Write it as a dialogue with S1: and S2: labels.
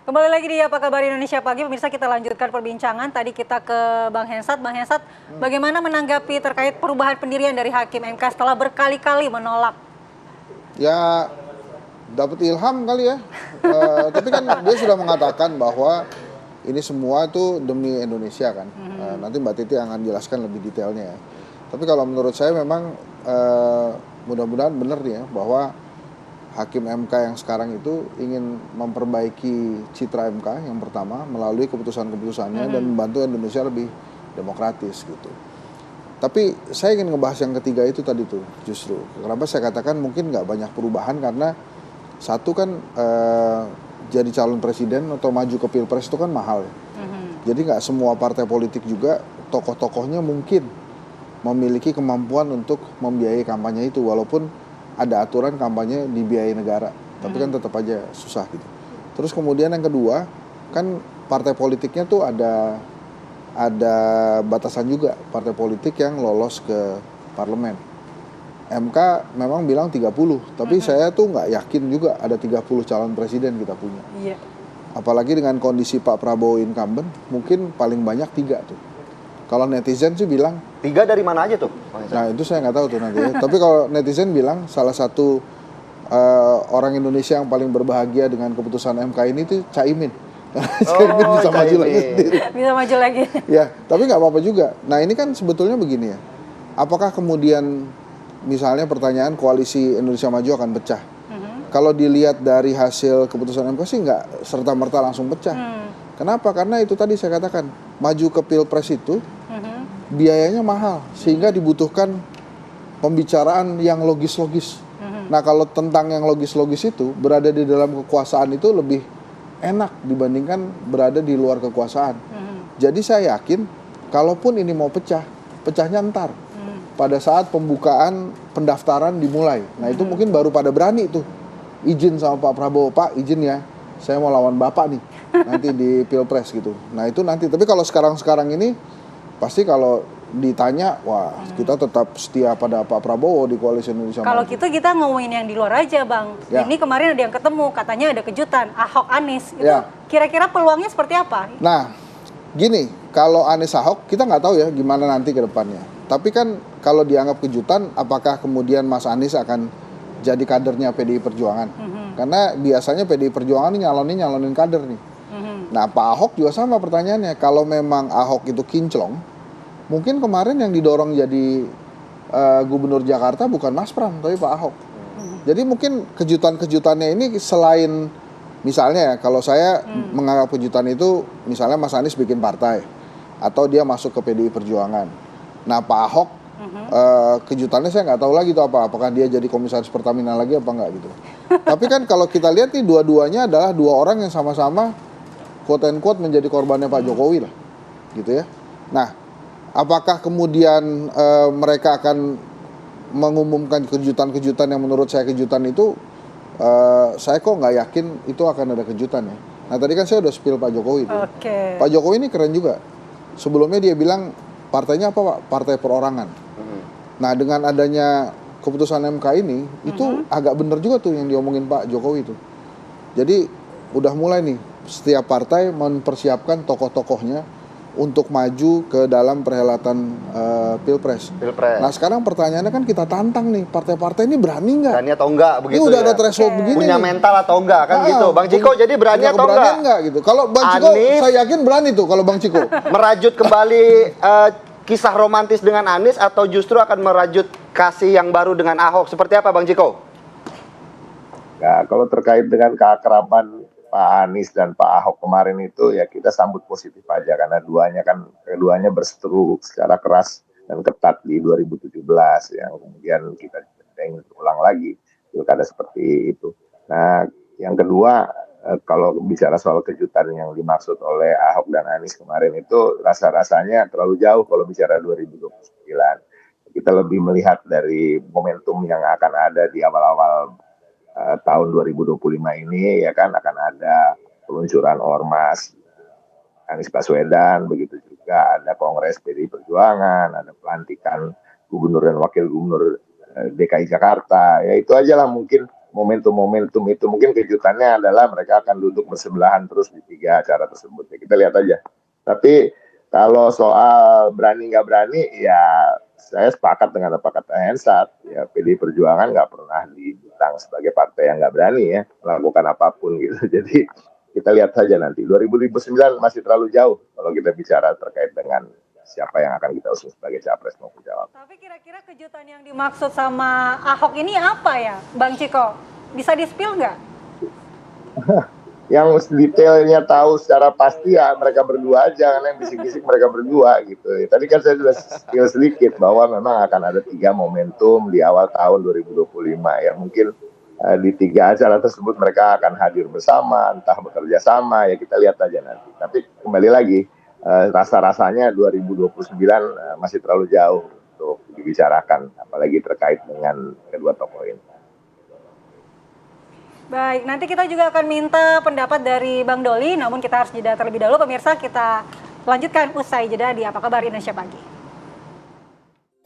S1: Kembali lagi di Apa Kabar Indonesia Pagi, pemirsa, kita lanjutkan perbincangan. Tadi kita ke Bang Hensat. Bang Hensat, bagaimana menanggapi terkait perubahan pendirian dari Hakim MK setelah berkali-kali menolak?
S2: Ya, dapat ilham kali ya. Tapi kan dia sudah mengatakan bahwa ini semua itu demi Indonesia kan. Nanti Mbak Titi akan jelaskan lebih detailnya ya. Tapi kalau menurut saya memang mudah-mudahan benar nih ya, bahwa Hakim MK yang sekarang itu ingin memperbaiki citra MK yang pertama melalui keputusan-keputusannya dan membantu Indonesia lebih demokratis gitu. Tapi saya ingin ngebahas yang ketiga itu tadi tuh justru. Kenapa saya katakan mungkin nggak banyak perubahan, karena satu kan jadi calon presiden atau maju ke pilpres itu kan mahal ya. Jadi nggak semua partai politik juga tokoh-tokohnya mungkin memiliki kemampuan untuk membiayai kampanye itu, walaupun ada aturan kampanye dibiayai negara, tapi kan tetap aja susah gitu. Terus kemudian yang kedua, kan partai politiknya tuh ada batasan juga, partai politik yang lolos ke parlemen. MK memang bilang 30, tapi saya tuh nggak yakin juga ada 30 calon presiden kita punya.
S1: Iya.
S2: Apalagi dengan kondisi Pak Prabowo incumbent, mungkin paling banyak 3 tuh. Kalau netizen sih bilang
S3: 3 dari mana aja tuh?
S2: nah itu saya nggak tahu tuh nanti ya. Tapi kalau netizen bilang salah satu orang Indonesia yang paling berbahagia dengan keputusan MK ini tuh Caimin. Caimin bisa maju lagi sendiri.
S1: Bisa maju lagi.
S2: Ya, tapi nggak apa-apa juga. Nah ini kan sebetulnya begini ya. Apakah kemudian misalnya pertanyaan koalisi Indonesia Maju akan pecah? Kalau dilihat dari hasil keputusan MK sih nggak serta-merta langsung pecah. Kenapa? Karena itu tadi saya katakan, maju ke pilpres itu biayanya mahal, sehingga dibutuhkan pembicaraan yang logis-logis. Nah kalau tentang yang logis-logis itu, berada di dalam kekuasaan itu lebih enak dibandingkan berada di luar kekuasaan. Jadi saya yakin, kalaupun ini mau pecah, pecahnya ntar. Pada saat pembukaan pendaftaran dimulai. Nah itu mungkin baru pada berani tuh izin sama Pak Prabowo, Pak izin ya, saya mau lawan Bapak nih nanti di pilpres gitu. Nah itu nanti, tapi kalau sekarang ini pasti kalau ditanya, wah kita tetap setia pada Pak Prabowo di koalisi Indonesia Maju.
S1: Kalau kita ngomongin yang di luar aja, Bang.
S2: Ya.
S1: Ini kemarin ada yang ketemu, katanya ada kejutan, Ahok Anies. Itu
S2: Ya.
S1: kira-kira peluangnya seperti apa?
S2: Nah gini, kalau Anies Ahok kita nggak tahu ya gimana nanti ke depannya. Tapi kan kalau dianggap kejutan, apakah kemudian Mas Anies akan jadi kadernya PDI Perjuangan? Karena biasanya PDI Perjuangan ini nyalonin kader nih. Nah Pak Ahok juga sama pertanyaannya. Kalau memang Ahok itu kinclong, mungkin kemarin yang didorong jadi gubernur Jakarta bukan Mas Pram, tapi Pak Ahok. Jadi mungkin kejutan-kejutannya ini selain, misalnya ya, kalau saya menganggap kejutan itu, misalnya Mas Anies bikin partai, atau dia masuk ke PDI Perjuangan. Nah Pak Ahok, kejutannya saya nggak tahu lagi itu apa. Apakah dia jadi komisaris Pertamina lagi apa enggak gitu. Tapi kan kalau kita lihat nih, dua-duanya adalah 2 orang yang sama-sama quote and quote menjadi korbannya Pak Jokowi lah, gitu ya. Nah, apakah kemudian mereka akan mengumumkan kejutan-kejutan yang menurut saya kejutan itu, saya kok nggak yakin itu akan ada kejutan ya. Nah tadi kan saya udah spill Pak Jokowi itu. Pak Jokowi ini keren juga. Sebelumnya dia bilang partainya apa Pak? Partai perorangan. Nah dengan adanya keputusan MK ini, itu agak bener juga tuh yang diomongin Pak Jokowi itu. Jadi udah mulai nih setiap partai mempersiapkan tokoh-tokohnya untuk maju ke dalam perhelatan pilpres. Nah sekarang pertanyaannya kan kita tantang nih, partai-partai ini berani nggak?
S3: Berani atau enggak begitu
S2: ini udah
S3: ya?
S2: ada threshold begini.
S3: Punya
S2: nih.
S3: mental atau enggak kan gitu. Bang Ciko jadi berani atau enggak?
S2: Gitu. Kalau Bang Ciko saya yakin berani tuh kalau Bang Ciko.
S3: Merajut kembali kisah romantis dengan Anies atau justru akan merajut kasih yang baru dengan Ahok? Seperti apa Bang Ciko?
S4: Ya, kalau terkait dengan keakraban Pak Anies dan Pak Ahok kemarin itu ya kita sambut positif aja, karena keduanya berseteru secara keras dan ketat di 2017 yang kemudian kita ingin ulang lagi pilkada seperti itu. Nah, yang kedua, kalau bicara soal kejutan yang dimaksud oleh Ahok dan Anies kemarin itu rasa-rasanya terlalu jauh kalau bicara 2029. Kita lebih melihat dari momentum yang akan ada di awal-awal tahun 2025 ini, ya kan, akan ada peluncuran ormas Anies Baswedan, begitu juga ada Kongres PDI Perjuangan, ada pelantikan gubernur dan wakil gubernur DKI Jakarta. Ya itu aja lah mungkin momentum-momentum itu. Mungkin kejutannya adalah mereka akan duduk bersebelahan terus di 3 acara tersebut. Ya, kita lihat aja. Tapi kalau soal berani nggak berani, ya saya sepakat dengan apa kata Hensat. Ya, PDI Perjuangan nggak pernah dibilang sebagai partai yang nggak berani ya melakukan apapun gitu. Jadi kita lihat saja nanti. 2009 masih terlalu jauh kalau kita bicara terkait dengan siapa yang akan kita usung sebagai capres maupun cawapres.
S1: Tapi kira-kira kejutan yang dimaksud sama Ahok ini apa ya, Bang Ciko? Bisa di-spill nggak?
S4: Yang detailnya tahu secara pasti ya mereka berdua aja, karena yang bisik-bisik mereka berdua gitu. Tadi kan saya sudah spill sedikit bahwa memang akan ada 3 momentum di awal tahun 2025 yang mungkin di 3 acara tersebut mereka akan hadir bersama, entah bekerja sama, ya kita lihat aja nanti. Tapi kembali lagi, rasa-rasanya 2029 masih terlalu jauh untuk dibicarakan, apalagi terkait dengan kedua tokoh ini.
S1: Baik, nanti kita juga akan minta pendapat dari Bang Doli, namun kita harus jeda terlebih dahulu. Pemirsa, kita lanjutkan usai jeda di Apa Kabar Indonesia Pagi.